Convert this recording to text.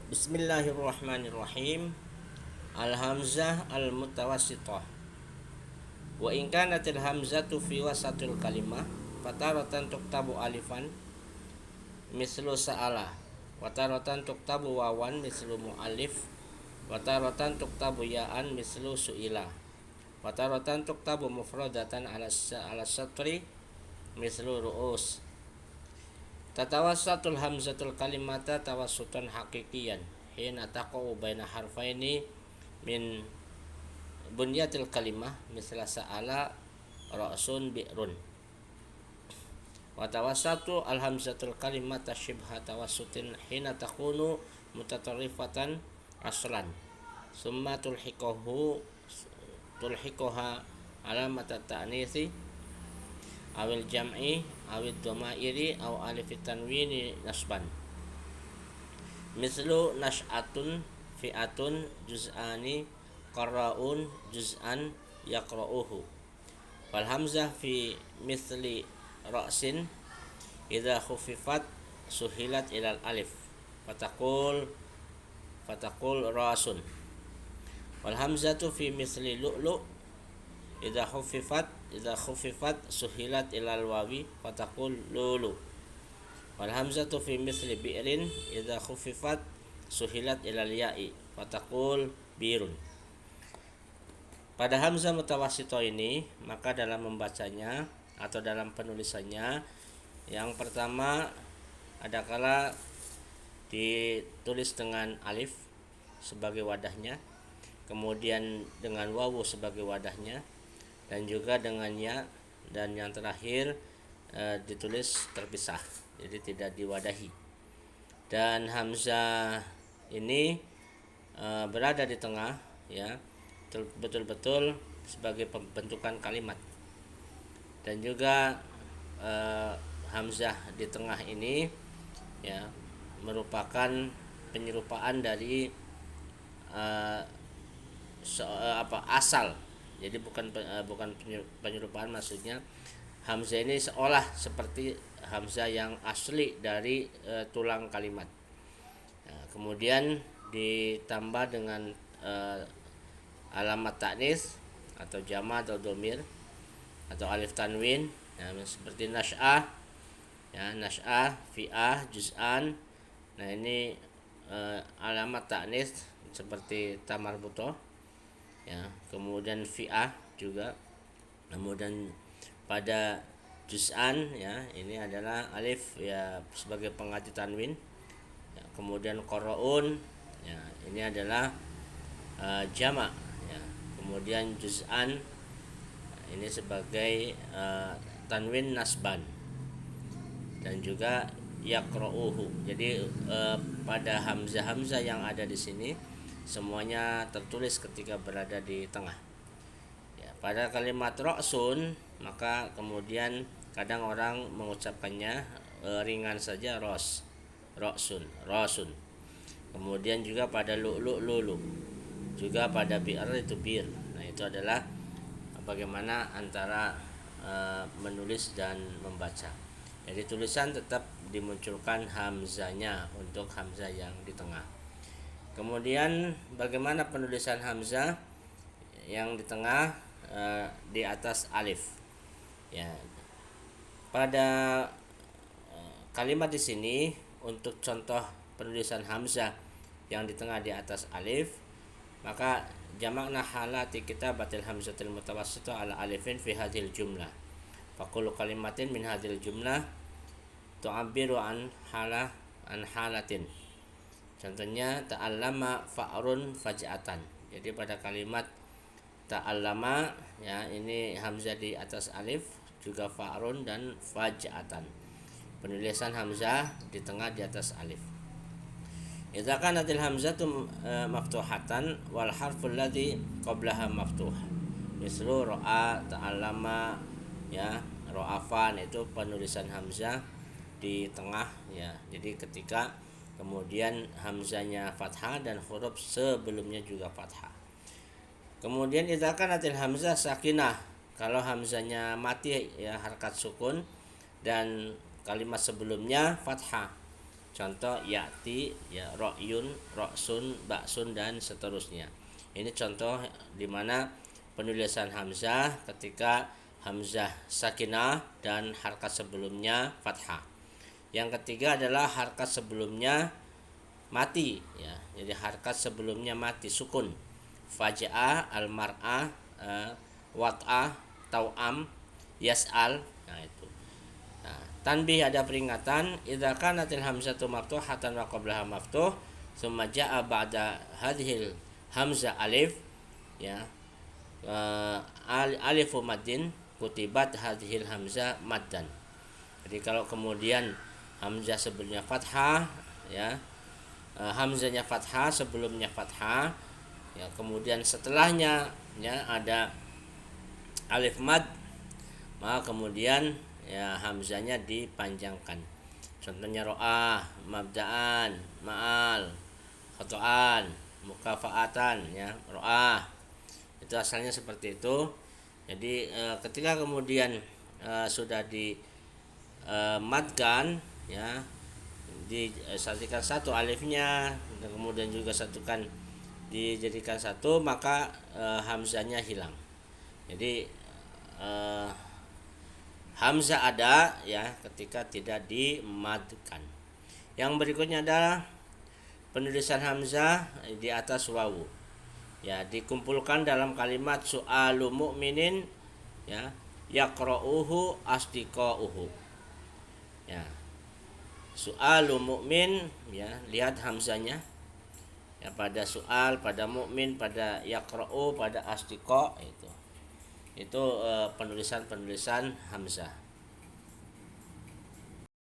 Bismillahirrahmanirrahim. Al-hamzah al-mutawassithah. Wa in kanatil hamzatu fi wasatil kalimah fataratan tuktabu alifan mislu sa'ala wa taratan tuktabu wawan mislu mu'alif wa taratan tuktabu ya'an mislu su'ila wa taratan tuktabu mufradatan ala satri mislu ru'us. Tatawassatul hamzatul kalimata tawassutan haqiqiyan hina taqa'u baina harfaini min bunyatil kalimah misla sa'ala ra'sun bi'run. Wa tawassatu al hamzatul kalimata shibha tawassutin hina takunu mutatarrifatan aslan summa tulhiquha alamat ta'nisi awil jam'i awil dhamairi aw alif tanwini nasban mislu nash'atun fi'atun juz'ani qara'un juz'an yaqra'uhu wal hamzah fi misli ra'sin idza khuffifat suhilat ilal alif fataqul rasun wal hamzatu fi misli lu'lu idza khuffifat suhilat ilal wawi fataqul lulu wal hamzatu fi misli bi'rin idza khuffifat suhilat ilal ya'i fataqul birun. Pada hamzah mutawassithah ini, maka dalam membacanya atau dalam penulisannya, yang pertama adakala ditulis dengan alif sebagai wadahnya, kemudian dengan wawu sebagai wadahnya, dan juga dengan ya, dan yang terakhir ditulis terpisah, jadi tidak diwadahi. Dan hamzah ini berada di tengah, ya, betul-betul sebagai pembentukan kalimat. Dan juga hamzah di tengah ini, ya, merupakan penyerupaan dari asal. Jadi bukan penyerupaan, maksudnya hamzah ini seolah seperti hamzah yang asli dari tulang kalimat. Nah, kemudian ditambah dengan alamat ta'nis atau jama atau domir atau alif tanwin, ya, seperti nash'ah, ya, nash'ah, fi'ah, juz'an. Nah, ini alamat ta'nis seperti tamarbutoh, ya, kemudian fi'ah juga. Kemudian pada juz'an, ya, ini adalah alif, ya, sebagai pengganti tanwin, ya, kemudian qara'un, ya, ini adalah jama', ya, kemudian juz'an ini sebagai tanwin nasban, dan juga yaqra'uhu. Jadi pada hamzah yang ada di sini semuanya tertulis ketika berada di tengah. Ya, pada kalimat ra'sun, maka kemudian kadang orang mengucapkannya ringan saja, ra'sun, rasun. Kemudian juga pada lu'lu, lulu. Juga pada bi'r itu bir. Nah, itu adalah bagaimana antara menulis dan membaca. Jadi tulisan tetap dimunculkan hamzanya untuk hamzah yang di tengah. Kemudian bagaimana penulisan hamzah yang di tengah di atas alif? Ya, pada kalimat di sini untuk contoh penulisan hamzah yang di tengah di atas alif, maka jamakna halati kitabatil hamzatil mutawassithah ala alifin fi hadhil jumlah. Faqulu kalimatin min hadhil jumlah tu'abbiru an halatin. Contohnya ta'allama fa'run faj'atan. Jadi pada kalimat ta'allama, ya, ini hamzah di atas alif, juga fa'run dan faj'atan. Penulisan hamzah di tengah di atas alif. Idza kanatil hamzatu maftuhatan wal harful ladzi qablaha maftuh. Mislu ra'a, ta'allama, ya, ra'afan, itu penulisan hamzah di tengah, ya. Jadi ketika kemudian hamzahnya fathah dan huruf sebelumnya juga fathah. Kemudian idza kanatil hamzah sakinah, kalau hamzahnya mati, ya, harakat sukun, dan kalimat sebelumnya fathah. Contoh yati, ya, ro'yun, ro'sun, baksun dan seterusnya. Ini contoh di mana penulisan hamzah ketika hamzah sakinah dan harkat sebelumnya fathah. Yang ketiga adalah harkat sebelumnya mati, ya. Jadi harkat sebelumnya mati sukun. Faja'ah, al-mar'ah, wat'ah, tau'am, yas'al. Nah, itu. Nah, tanbih, ada peringatan, idza kanatil hamzatu maftuhatan wa qablaha maftuh, tsumma jaa ba'da hadhil hamzah alif, ya. Alifu maddin kutibat hadhil hamzah maddan. Jadi kalau kemudian hamzah sebelumnya fathah, ya, hamzahnya fathah, sebelumnya fathah, ya, kemudian setelahnya, ya, ada alif mad, maka kemudian, ya, hamzahnya dipanjangkan. Contohnya ro'ah, mabda'an, ma'al, khoto'an, mukafaatan, ya, ro'ah. Itu asalnya seperti itu. Jadi ketika kemudian sudah di madkan, ya, disatukan satu alifnya dan kemudian juga satukan dijadikan satu, maka hamzahnya hilang. Jadi hamzah ada, ya, ketika tidak dimadkan. Yang berikutnya adalah penulisan hamzah di atas wawu, ya, dikumpulkan dalam kalimat su'alu mu'minin, ya, yaqra'uhu asdiqa'uhu, ya. Su'alu mu'min, ya, lihat hamzahnya, ya, pada su'al, pada mukmin, pada yaqra'u, pada asdiqa, itu penulisan hamzah.